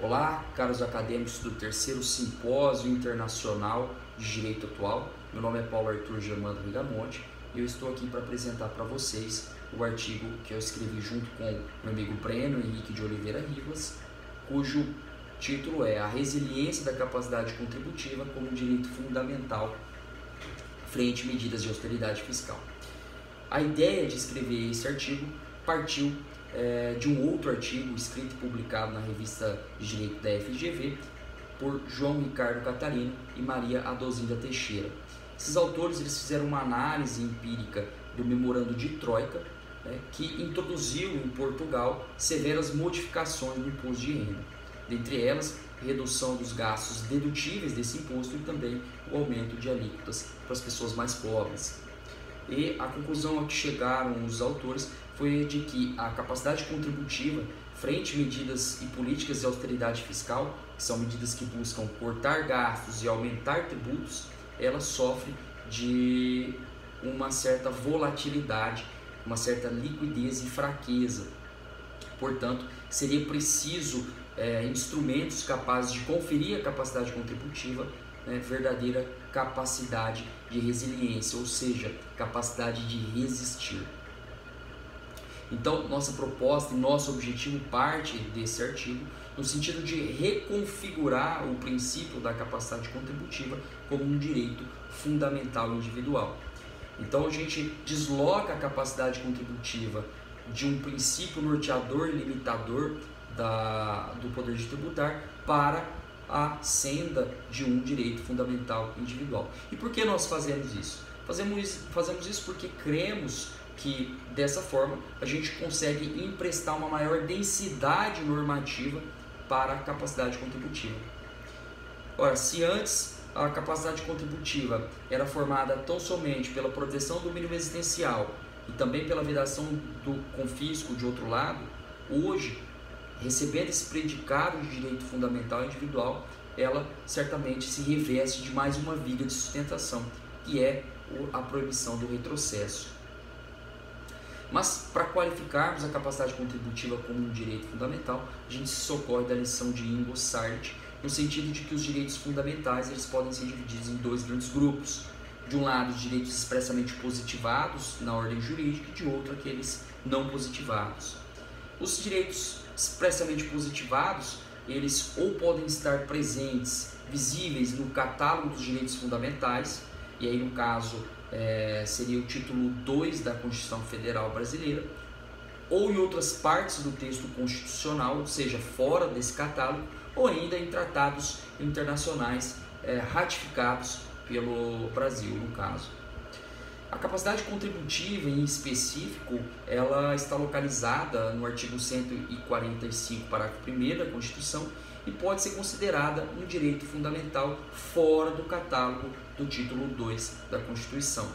Olá, caros acadêmicos do terceiro Simpósio Internacional de Direito Atual. Meu nome é Paulo Arthur Germano Rigamonte e eu estou aqui para apresentar para vocês o artigo que eu escrevi junto com meu amigo Breno Henrique de Oliveira Rivas, cujo título é A Resiliência da Capacidade Contributiva como um Direito Fundamental frente a medidas de austeridade fiscal. A ideia de escrever esse artigo partiu de um outro artigo escrito e publicado na revista de Direito da FGV por João Ricardo Catarino e Maria Adozinda Teixeira. Esses autores fizeram uma análise empírica do memorando de Troika, que introduziu em Portugal severas modificações no imposto de renda, dentre elas redução dos gastos dedutíveis desse imposto e também o aumento de alíquotas para as pessoas mais pobres. E a conclusão a que chegaram os autores foi de que a capacidade contributiva frente a medidas e políticas de austeridade fiscal, que são medidas que buscam cortar gastos e aumentar tributos, ela sofre de uma certa volatilidade, uma certa liquidez e fraqueza. Portanto, seria preciso instrumentos capazes de conferir a capacidade contributiva, verdadeira capacidade de resiliência, ou seja, capacidade de resistir. Então, nossa proposta e nosso objetivo parte desse artigo no sentido de reconfigurar o princípio da capacidade contributiva como um direito fundamental individual. Então, a gente desloca a capacidade contributiva de um princípio norteador e limitador do poder de tributar para a senda de um direito fundamental individual. E por que nós fazemos isso? Fazemos isso porque cremos que dessa forma a gente consegue emprestar uma maior densidade normativa para a capacidade contributiva. Ora, se antes a capacidade contributiva era formada tão somente pela proteção do mínimo existencial e também pela vedação do confisco de outro lado, hoje, recebendo esse predicado de direito fundamental individual, ela certamente se reveste de mais uma viga de sustentação, que é a proibição do retrocesso. Mas, para qualificarmos a capacidade contributiva como um direito fundamental, a gente se socorre da lição de Ingo Sartre, no sentido de que os direitos fundamentais eles podem ser divididos em dois grandes grupos. De um lado, os direitos expressamente positivados na ordem jurídica, e de outro, aqueles não positivados. Os direitos expressamente positivados, eles ou podem estar presentes, visíveis no catálogo dos direitos fundamentais, e aí no caso seria o título 2 da Constituição Federal Brasileira, ou em outras partes do texto constitucional, ou seja, fora desse catálogo, ou ainda em tratados internacionais ratificados pelo Brasil, no caso. A capacidade contributiva, em específico, ela está localizada no artigo 145, parágrafo 1º da Constituição e pode ser considerada um direito fundamental fora do catálogo do título 2 da Constituição.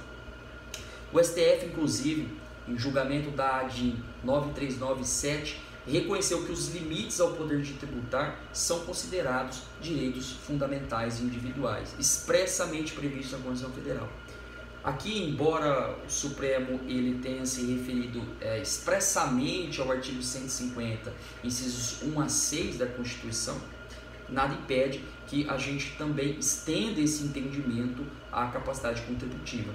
O STF, inclusive, em julgamento da ADIM 9397, reconheceu que os limites ao poder de tributar são considerados direitos fundamentais individuais, expressamente previstos na Constituição Federal. Aqui, embora o Supremo ele tenha se referido expressamente ao artigo 150, incisos 1 a 6 da Constituição, nada impede que a gente também estenda esse entendimento à capacidade contributiva.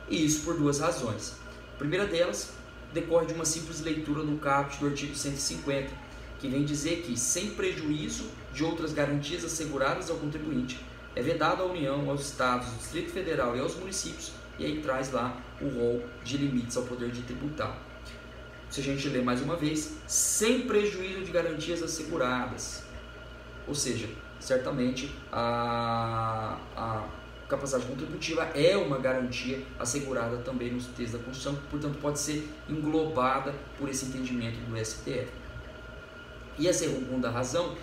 E isso por duas razões. A primeira delas decorre de uma simples leitura do caput do artigo 150, que vem dizer que, sem prejuízo de outras garantias asseguradas ao contribuinte, é vedado à União, aos Estados, ao Distrito Federal e aos municípios, e aí traz lá o rol de limites ao poder de tributar. Se a gente ler mais uma vez, sem prejuízo de garantias asseguradas. Ou seja, certamente a capacidade contributiva é uma garantia assegurada também nos textos da Constituição, portanto pode ser englobada por esse entendimento do STF. E a segunda razão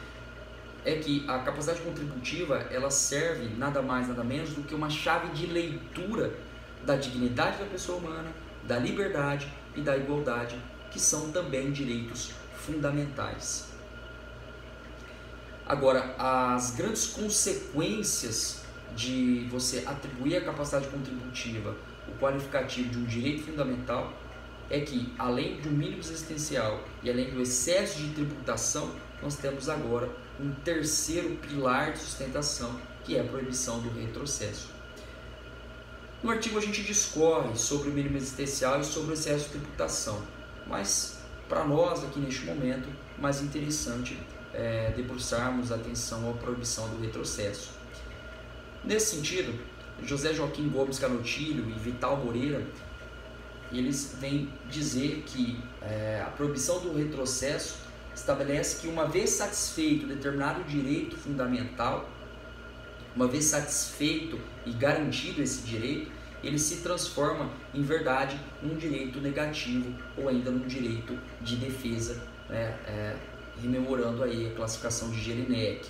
é que a capacidade contributiva ela serve nada mais, nada menos do que uma chave de leitura da dignidade da pessoa humana, da liberdade e da igualdade, que são também direitos fundamentais. Agora, as grandes consequências de você atribuir à capacidade contributiva o qualificativo de um direito fundamental é que, além do mínimo existencial e além do excesso de tributação, nós temos agora um terceiro pilar de sustentação, que é a proibição do retrocesso. No artigo a gente discorre sobre o mínimo existencial e sobre o excesso de tributação, mas para nós aqui neste momento, mais interessante é debruçarmos a atenção à proibição do retrocesso. Nesse sentido, José Joaquim Gomes Canotilho e Vital Moreira, eles vêm dizer que a proibição do retrocesso estabelece que, uma vez satisfeito determinado direito fundamental, uma vez satisfeito e garantido esse direito, ele se transforma, em verdade, num direito negativo ou ainda num direito de defesa, rememorando aí a classificação de Jelinek.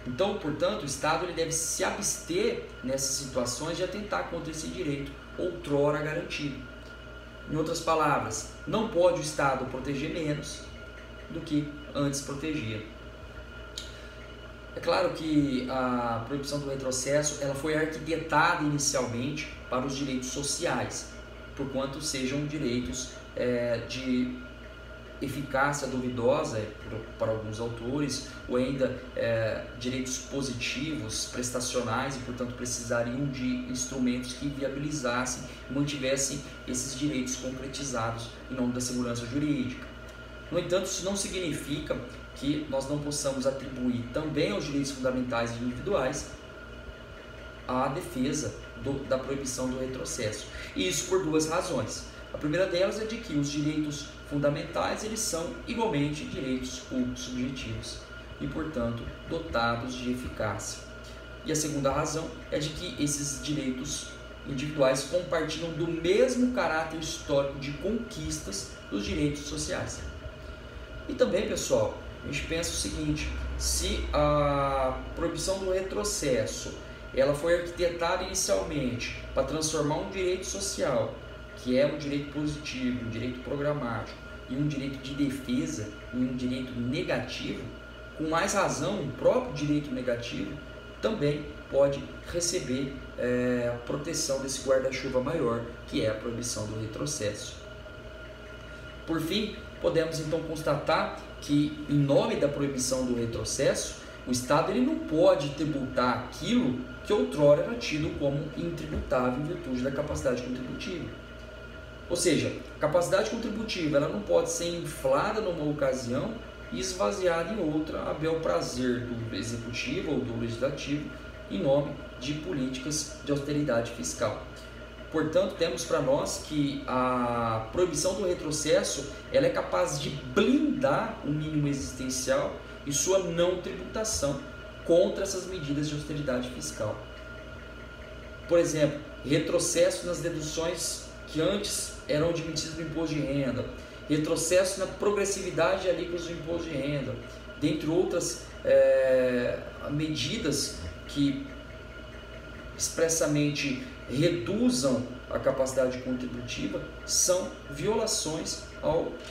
Então, portanto, o Estado ele deve se abster nessas situações de atentar contra esse direito outrora garantido. Em outras palavras, não pode o Estado proteger menos do que antes protegia. É claro que a proibição do retrocesso ela foi arquitetada inicialmente para os direitos sociais, porquanto sejam direitos de eficácia duvidosa para alguns autores, ou ainda direitos positivos, prestacionais, e portanto precisariam de instrumentos que viabilizassem e mantivessem esses direitos concretizados em nome da segurança jurídica. No entanto, isso não significa que nós não possamos atribuir também aos direitos fundamentais e individuais a defesa da proibição do retrocesso. E isso por duas razões. A primeira delas é de que os direitos fundamentais eles são igualmente direitos públicos subjetivos e, portanto, dotados de eficácia. E a segunda razão é de que esses direitos individuais compartilham do mesmo caráter histórico de conquistas dos direitos sociais. E também, pessoal, a gente pensa o seguinte: se a proibição do retrocesso ela foi arquitetada inicialmente para transformar um direito social, que é um direito positivo, um direito programático, e um direito de defesa em um direito negativo, com mais razão, o próprio direito negativo também pode receber a proteção desse guarda-chuva maior, que é a proibição do retrocesso. Por fim, podemos então constatar que, em nome da proibição do retrocesso, o Estado ele não pode tributar aquilo que outrora era tido como intributável em virtude da capacidade contributiva. Ou seja, a capacidade contributiva ela não pode ser inflada numa ocasião e esvaziada em outra a bel prazer do executivo ou do legislativo em nome de políticas de austeridade fiscal. Portanto, temos para nós que a proibição do retrocesso ela é capaz de blindar o mínimo existencial e sua não tributação contra essas medidas de austeridade fiscal. Por exemplo, retrocesso nas deduções que antes eram admitidas no imposto de renda, retrocesso na progressividade de alíquotas do imposto de renda, dentre outras medidas que expressamente reduzam a capacidade contributiva, são violações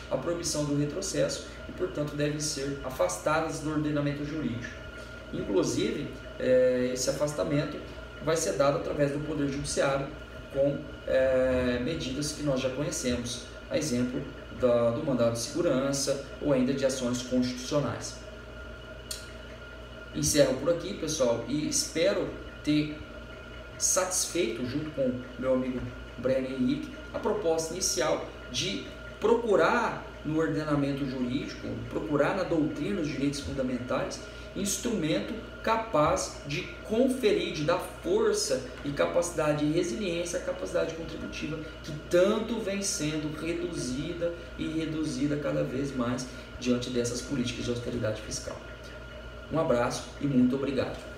à proibição do retrocesso e, portanto, devem ser afastadas do ordenamento jurídico. Inclusive, esse afastamento vai ser dado através do Poder Judiciário com medidas que nós já conhecemos, a exemplo do mandado de segurança ou ainda de ações constitucionais. Encerro por aqui, pessoal, e espero ter satisfeito, junto com meu amigo Breno Henrique, a proposta inicial de procurar no ordenamento jurídico, procurar na doutrina dos direitos fundamentais, instrumento capaz de conferir, de dar força e capacidade de resiliência à capacidade contributiva que tanto vem sendo reduzida e reduzida cada vez mais diante dessas políticas de austeridade fiscal. Um abraço e muito obrigado.